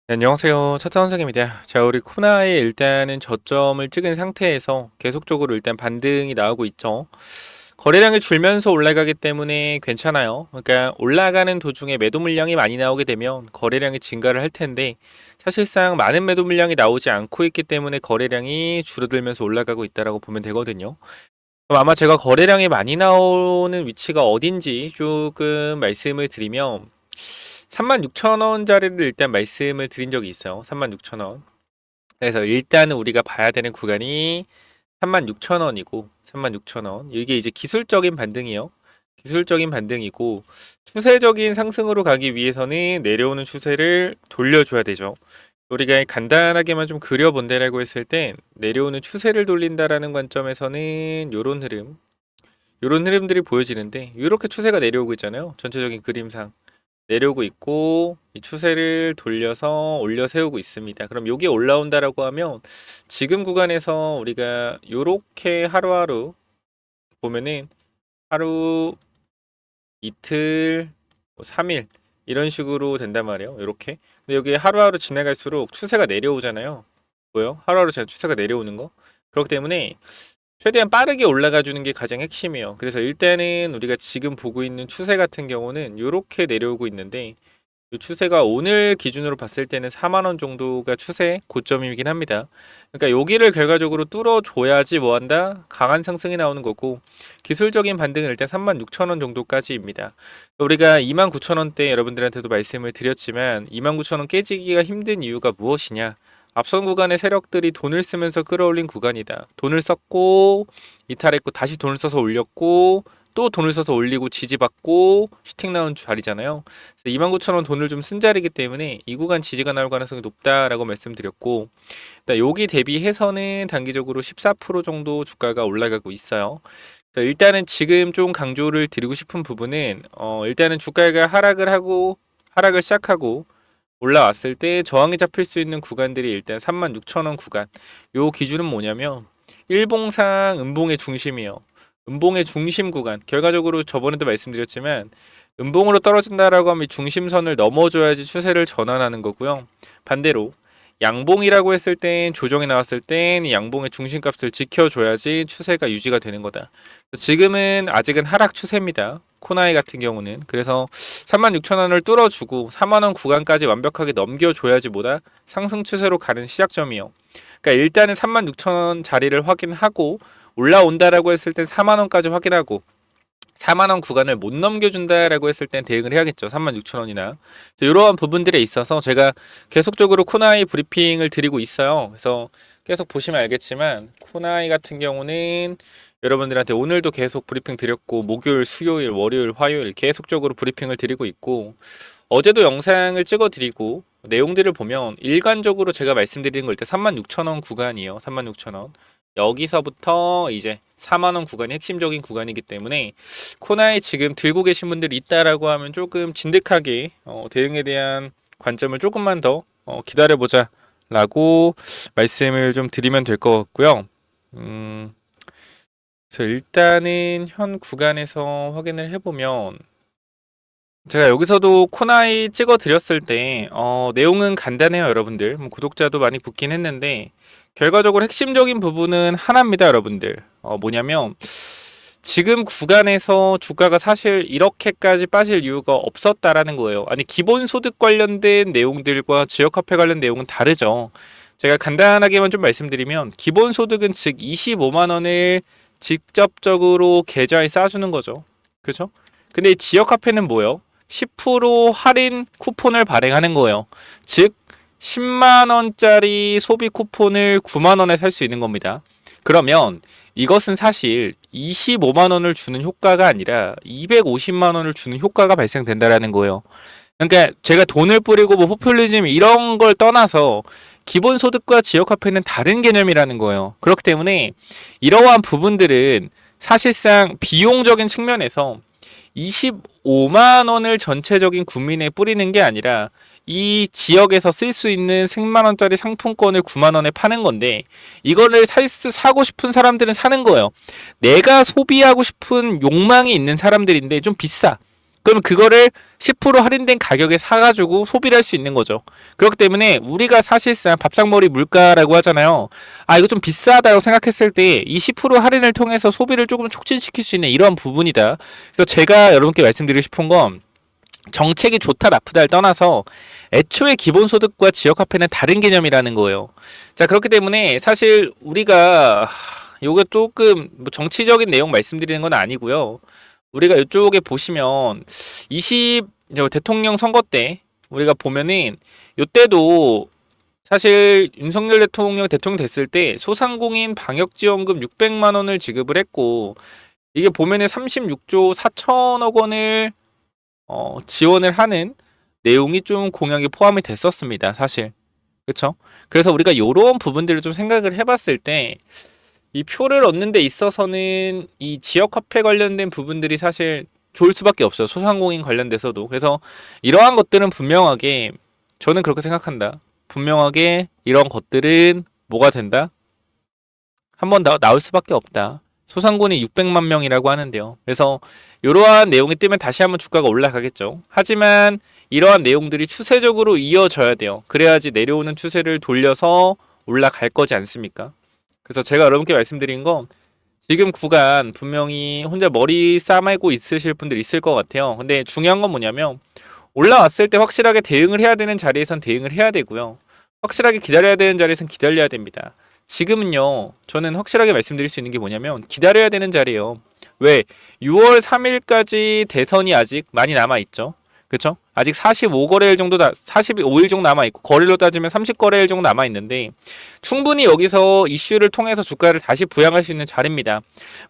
네, 안녕하세요. 차트원 선생입니다. 자, 우리 코나에 일단은 저점을 찍은 상태에서 계속적으로 일단 반등이 나오고 있죠. 거래량이 줄면서 올라가기 때문에 괜찮아요. 그러니까 올라가는 도중에 매도 물량이 많이 나오게 되면 거래량이 증가를 할 텐데 사실상 많은 매도 물량이 나오지 않고 있기 때문에 거래량이 줄어들면서 올라가고 있다라고 보면 되거든요. 그럼 아마 제가 거래량이 많이 나오는 위치가 어딘지 조금 말씀을 드리면 36,000원짜리를 일단 말씀을 드린 적이 있어요. 36,000원. 그래서 일단은 우리가 봐야 되는 구간이 36,000원이고 36,000원. 이게 이제 기술적인 반등이요. 기술적인 반등이고 추세적인 상승으로 가기 위해서는 내려오는 추세를 돌려줘야 되죠. 우리가 간단하게만 좀 그려본다라고 했을 땐 내려오는 추세를 돌린다라는 관점에서는 요런 흐름들이 보여지는데 이렇게 추세가 내려오고 있잖아요. 전체적인 그림상. 내려오고 있고 이 추세를 돌려서 올려 세우고 있습니다. 그럼 여기 올라온다라고 하면 지금 구간에서 우리가 요렇게 하루하루 보면은 하루, 이틀, 3일 이런 식으로 된단 말이에요. 요렇게. 근데 여기 하루하루 지나갈수록 추세가 내려오잖아요. 뭐요? 하루하루 제가 추세가 내려오는 거. 그렇기 때문에 최대한 빠르게 올라가 주는 게 가장 핵심이에요. 그래서 일단은 우리가 지금 보고 있는 추세 같은 경우는 이렇게 내려오고 있는데 이 추세가 오늘 기준으로 봤을 때는 4만원 정도가 추세 고점이긴 합니다. 그러니까 여기를 결과적으로 뚫어줘야지 뭐한다? 강한 상승이 나오는 거고 기술적인 반등은 일단 36,000원 정도까지입니다. 우리가 29,000원대 여러분들한테도 말씀을 드렸지만 29,000원 깨지기가 힘든 이유가 무엇이냐? 앞선 구간의 세력들이 돈을 쓰면서 끌어올린 구간이다. 돈을 썼고 이탈했고 다시 돈을 써서 올렸고 또 돈을 써서 올리고 지지받고 슈팅 나온 자리잖아요. 29,000원 돈을 좀 쓴 자리이기 때문에 이 구간 지지가 나올 가능성이 높다라고 말씀드렸고 여기 대비해서는 단기적으로 14% 정도 주가가 올라가고 있어요. 일단은 지금 좀 강조를 드리고 싶은 부분은 일단은 주가가 하락을 시작하고 올라왔을 때 저항이 잡힐 수 있는 구간들이 일단 36,000원 구간. 요 기준은 뭐냐면 일봉상 음봉의 중심이요. 음봉의 중심 구간. 결과적으로 저번에도 말씀드렸지만 음봉으로 떨어진다라고 하면 중심선을 넘어줘야지 추세를 전환하는 거고요. 반대로 양봉이라고 했을 땐 조정이 나왔을 땐 이 양봉의 중심값을 지켜줘야지 추세가 유지가 되는 거다. 지금은 아직은 하락 추세입니다. 코나이 같은 경우는. 그래서 36,000원을 뚫어주고 4만원 구간까지 완벽하게 넘겨줘야지 뭐다? 상승 추세로 가는 시작점이요. 그러니까 일단은 36,000원 자리를 확인하고 올라온다라고 했을 땐 4만원까지 확인하고 4만원 구간을 못 넘겨준다라고 했을 땐 대응을 해야겠죠. 36,000원이나. 이러한 부분들에 있어서 제가 계속적으로 코나이 브리핑을 드리고 있어요. 그래서 계속 보시면 알겠지만 코나이 같은 경우는 여러분들한테 오늘도 계속 브리핑 드렸고 목요일, 수요일, 월요일, 화요일 계속적으로 브리핑을 드리고 있고 어제도 영상을 찍어 드리고 내용들을 보면 일관적으로 제가 말씀드리는 걸 때 36,000원 구간이에요. 36,000원. 여기서부터 이제 4만원 구간이 핵심적인 구간이기 때문에 코나에 지금 들고 계신 분들이 있다라고 하면 조금 진득하게 대응에 대한 관점을 조금만 더 기다려보자 라고 말씀을 좀 드리면 될 것 같고요. 그래서 일단은 현 구간에서 확인을 해보면 제가 여기서도 코나이 찍어 드렸을 때 내용은 간단해요. 여러분들 구독자도 많이 붙긴 했는데 결과적으로 핵심적인 부분은 하나입니다. 여러분들 뭐냐면 지금 구간에서 주가가 사실 이렇게까지 빠질 이유가 없었다라는 거예요. 아니 기본소득 관련된 내용들과 지역화폐 관련 내용은 다르죠. 제가 간단하게만 좀 말씀드리면 기본소득은 즉 25만원을 직접적으로 계좌에 쌓아주는 거죠. 그죠? 근데 지역화폐는 뭐예요? 10% 할인 쿠폰을 발행하는 거예요. 즉 10만원짜리 소비 쿠폰을 9만원에 살 수 있는 겁니다. 그러면 이것은 사실 25만원을 주는 효과가 아니라 250만원을 주는 효과가 발생된다라는 거예요. 그러니까 제가 돈을 뿌리고 뭐 포퓰리즘 이런 걸 떠나서 기본소득과 지역화폐는 다른 개념이라는 거예요. 그렇기 때문에 이러한 부분들은 사실상 비용적인 측면에서 25만 원을 전체적인 국민에 뿌리는 게 아니라 이 지역에서 쓸 수 있는 10만 원짜리 상품권을 9만 원에 파는 건데 이거를 사고 싶은 사람들은 사는 거예요. 내가 소비하고 싶은 욕망이 있는 사람들인데 좀 비싸. 그럼 그거를 10% 할인된 가격에 사가지고 소비를 할 수 있는 거죠. 그렇기 때문에 우리가 사실상 밥상머리 물가라고 하잖아요. 아, 이거 좀 비싸다고 생각했을 때 이 10% 할인을 통해서 소비를 조금 촉진시킬 수 있는 이런 부분이다. 그래서 제가 여러분께 말씀드리고 싶은 건 정책이 좋다 나쁘다를 떠나서 애초에 기본소득과 지역화폐는 다른 개념이라는 거예요. 자, 그렇기 때문에 사실 우리가 요거 조금 뭐 정치적인 내용 말씀드리는 건 아니고요. 우리가 이쪽에 보시면 20 대통령 선거 때 우리가 보면은 요때도 사실 윤석열 대통령 됐을 때 소상공인 방역지원금 600만 원을 지급을 했고 이게 보면은 36조 4천억 원을 지원을 하는 내용이 좀 공약에 포함이 됐었습니다. 사실. 그쵸? 그래서 우리가 요런 부분들을 좀 생각을 해봤을 때 이 표를 얻는 데 있어서는 이 지역화폐 관련된 부분들이 사실 좋을 수밖에 없어요. 소상공인 관련돼서도. 그래서 이러한 것들은 분명하게 저는 그렇게 생각한다. 분명하게 이런 것들은 뭐가 된다? 한번 나올 수밖에 없다. 소상공인이 600만 명이라고 하는데요. 그래서 이러한 내용이 뜨면 다시 한번 주가가 올라가겠죠. 하지만 이러한 내용들이 추세적으로 이어져야 돼요. 그래야지 내려오는 추세를 돌려서 올라갈 거지 않습니까? 그래서 제가 여러분께 말씀드린 건 지금 구간 분명히 혼자 머리 싸매고 있으실 분들 있을 것 같아요. 근데 중요한 건 뭐냐면 올라왔을 때 확실하게 대응을 해야 되는 자리에선 대응을 해야 되고요. 확실하게 기다려야 되는 자리에선 기다려야 됩니다. 지금은요, 저는 확실하게 말씀드릴 수 있는 게 뭐냐면 기다려야 되는 자리예요. 왜? 6월 3일까지 대선이 아직 많이 남아있죠. 그쵸? 아직 45거래일 정도 45일 정도 남아있고 거래로 따지면 30거래일 정도 남아있는데 충분히 여기서 이슈를 통해서 주가를 다시 부양할 수 있는 자리입니다.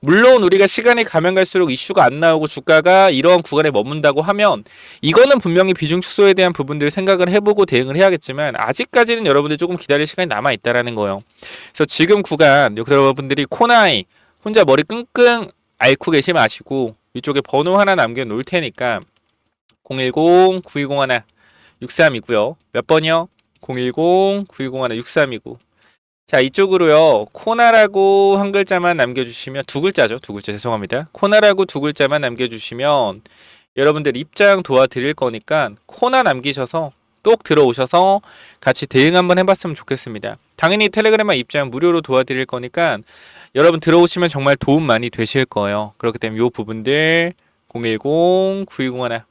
물론 우리가 시간이 가면 갈수록 이슈가 안 나오고 주가가 이러한 구간에 머문다고 하면 이거는 분명히 비중 축소에 대한 부분들을 생각을 해보고 대응을 해야겠지만 아직까지는 여러분들 조금 기다릴 시간이 남아있다라는 거예요. 그래서 지금 구간 여러분들이 코나이 혼자 머리 끙끙 앓고 계시 마시고 이쪽에 번호 하나 남겨놓을 테니까 010-9201-63이고요. 몇 번이요? 010-9201-63이고. 자, 이쪽으로요. 코나라고 한 글자만 남겨주시면 두 글자죠. 두 글자 죄송합니다. 코나라고 두 글자만 남겨주시면 여러분들 입장 도와드릴 거니까 코나 남기셔서 꼭 들어오셔서 같이 대응 한번 해봤으면 좋겠습니다. 당연히 텔레그램만 입장 무료로 도와드릴 거니까 여러분 들어오시면 정말 도움 많이 되실 거예요. 그렇기 때문에 이 부분들 010-9201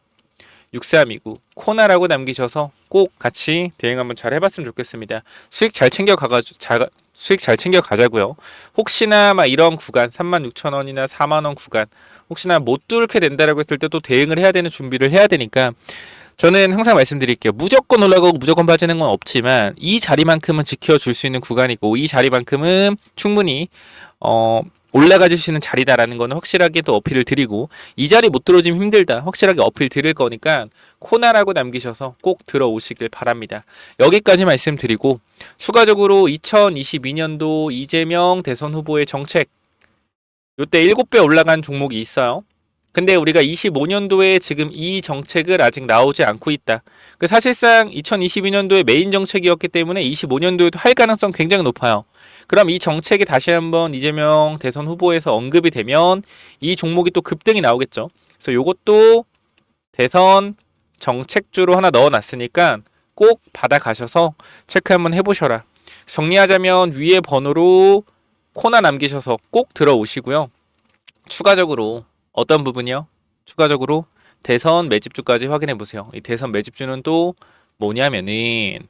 6329 코나라고 남기셔서 꼭 같이 대응 한번 잘 해봤으면 좋겠습니다. 수익 잘 챙겨 가자고요. 혹시나 막 이런 구간 36,000원이나 4만원 구간 혹시나 못 뚫게 된다라고 했을 때 또 대응을 해야 되는 준비를 해야 되니까 저는 항상 말씀드릴게요. 무조건 올라가고 무조건 빠지는 건 없지만 이 자리만큼은 지켜줄 수 있는 구간이고 이 자리만큼은 충분히 올라가 주시는 자리다라는 거는 확실하게 또 어필을 드리고 이 자리 못 들어오시면 힘들다 확실하게 어필 드릴 거니까 코나라고 남기셔서 꼭 들어오시길 바랍니다. 여기까지 말씀드리고 추가적으로 2022년도 이재명 대선 후보의 정책 요때 7배 올라간 종목이 있어요. 근데 우리가 25년도에 지금 이 정책을 아직 나오지 않고 있다. 그 사실상 2022년도에 메인 정책이었기 때문에 25년도에도 할 가능성 굉장히 높아요. 그럼 이 정책이 다시 한번 이재명 대선 후보에서 언급이 되면 이 종목이 또 급등이 나오겠죠. 그래서 요것도 대선 정책주로 하나 넣어놨으니까 꼭 받아가셔서 체크 한번 해보셔라. 정리하자면 위에 번호로 코나 남기셔서 꼭 들어오시고요. 추가적으로 어떤 부분이요? 추가적으로 대선 매집주까지 확인해 보세요. 이 대선 매집주는 또 뭐냐면은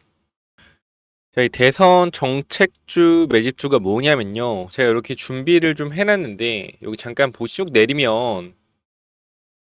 저희 대선 정책주 매집주가 뭐냐면요. 제가 이렇게 준비를 좀 해놨는데 여기 잠깐 보시쭉 내리면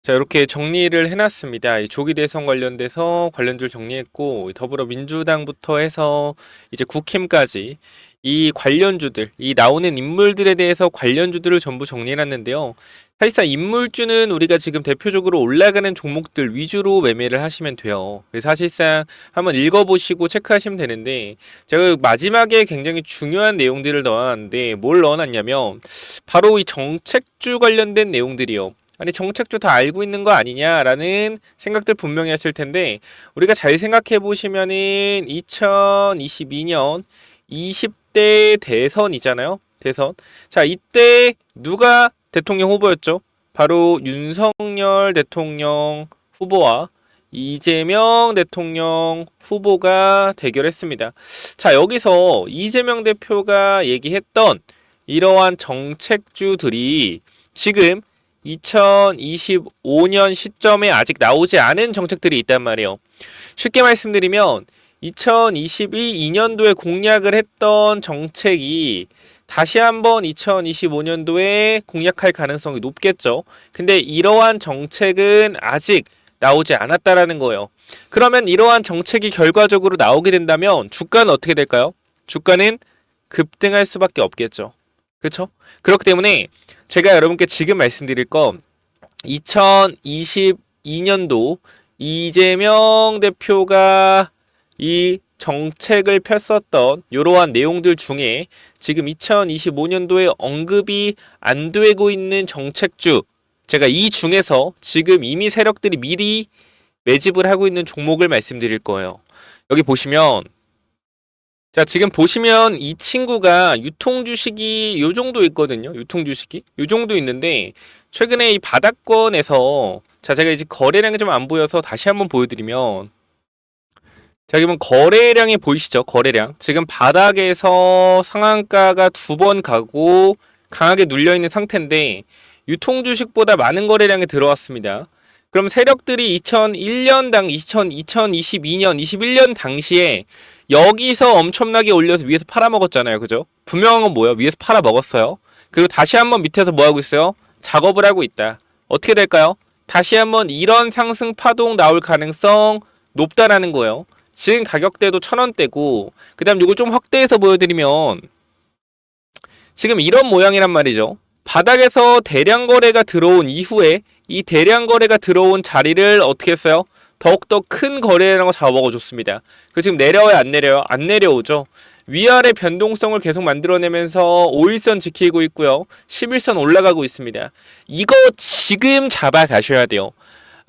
자 이렇게 정리를 해놨습니다. 이 조기 대선 관련돼서 관련주를 정리했고 더불어민주당부터 해서 이제 국힘까지 이 관련주들, 이 나오는 인물들에 대해서 관련주들을 전부 정리해놨는데요. 사실상 인물주는 우리가 지금 대표적으로 올라가는 종목들 위주로 매매를 하시면 돼요. 사실상 한번 읽어보시고 체크하시면 되는데 제가 마지막에 굉장히 중요한 내용들을 넣어놨는데 뭘 넣어놨냐면 바로 이 정책주 관련된 내용들이요. 아니 정책주 다 알고 있는 거 아니냐라는 생각들 분명히 하실 텐데 우리가 잘 생각해 보시면은 2022년 20대 대선이잖아요. 대선. 자, 이때 누가 대통령 후보였죠? 바로 윤석열 대통령 후보와 이재명 대통령 후보가 대결했습니다. 자, 여기서 이재명 대표가 얘기했던 이러한 정책주들이 지금 2025년 시점에 아직 나오지 않은 정책들이 있단 말이에요. 쉽게 말씀드리면 2022년도에 공약을 했던 정책이 다시 한번 2025년도에 공약할 가능성이 높겠죠. 근데 이러한 정책은 아직 나오지 않았다라는 거예요. 그러면 이러한 정책이 결과적으로 나오게 된다면 주가는 어떻게 될까요? 주가는 급등할 수밖에 없겠죠. 그렇죠? 그렇기 때문에 제가 여러분께 지금 말씀드릴 건 2022년도 이재명 대표가 이 정책을 폈었던 이러한 내용들 중에 지금 2025년도에 언급이 안 되고 있는 정책주, 제가 이 중에서 지금 이미 세력들이 미리 매집을 하고 있는 종목을 말씀드릴 거예요. 여기 보시면, 자, 지금 보시면 이 친구가 유통주식이 요 정도 있거든요. 유통주식이 요 정도 있는데 최근에 이 바닥권에서, 자, 제가 이제 거래량이 좀 안 보여서 다시 한번 보여드리면, 자, 그러면 거래량이 보이시죠? 거래량. 지금 바닥에서 상한가가 2번 가고 강하게 눌려있는 상태인데 유통주식보다 많은 거래량이 들어왔습니다. 그럼 세력들이 2022년, 21년 당시에 여기서 엄청나게 올려서 위에서 팔아먹었잖아요. 그죠? 분명한 건 뭐예요? 위에서 팔아먹었어요. 그리고 다시 한번 밑에서 뭐 하고 있어요? 작업을 하고 있다. 어떻게 될까요? 다시 한번 이런 상승 파동 나올 가능성 높다라는 거예요. 지금 가격대도 1,000원대고, 그 다음 이걸 좀 확대해서 보여드리면 지금 이런 모양이란 말이죠. 바닥에서 대량 거래가 들어온 이후에 이 대량 거래가 들어온 자리를 어떻게 했어요? 더욱더 큰 거래량으로 잡아먹어줬습니다. 그 지금 내려와요? 안 내려요? 안 내려오죠. 위아래 변동성을 계속 만들어내면서 5일선 지키고 있고요. 11선 올라가고 있습니다. 이거 지금 잡아가셔야 돼요.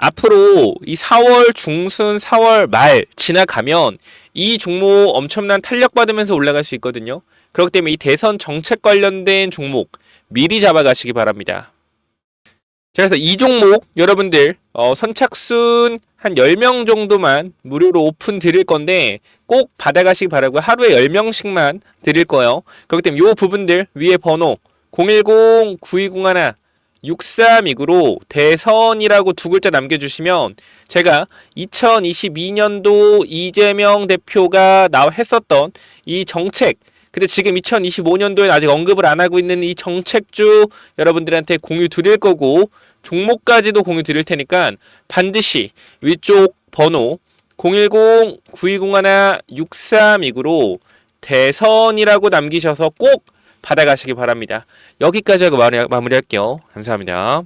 앞으로 이 4월 중순, 4월 말 지나가면 이 종목 엄청난 탄력받으면서 올라갈 수 있거든요. 그렇기 때문에 이 대선 정책 관련된 종목 미리 잡아가시기 바랍니다. 자, 그래서 이 종목 여러분들 선착순 한 10명 정도만 무료로 오픈 드릴 건데 꼭 받아가시기 바라고, 하루에 10명씩만 드릴 거예요. 그렇기 때문에 이 부분들 위에 번호 010-9201 6329로 대선이라고 2글자 남겨주시면 제가 2022년도 이재명 대표가 했었던 이 정책, 근데 지금 2025년도에 아직 언급을 안 하고 있는 이 정책주 여러분들한테 공유 드릴 거고 종목까지도 공유 드릴 테니까 반드시 위쪽 번호 010-9201 6329로 대선이라고 남기셔서 꼭 받아가시기 바랍니다. 여기까지 하고 마무리할게요. 감사합니다.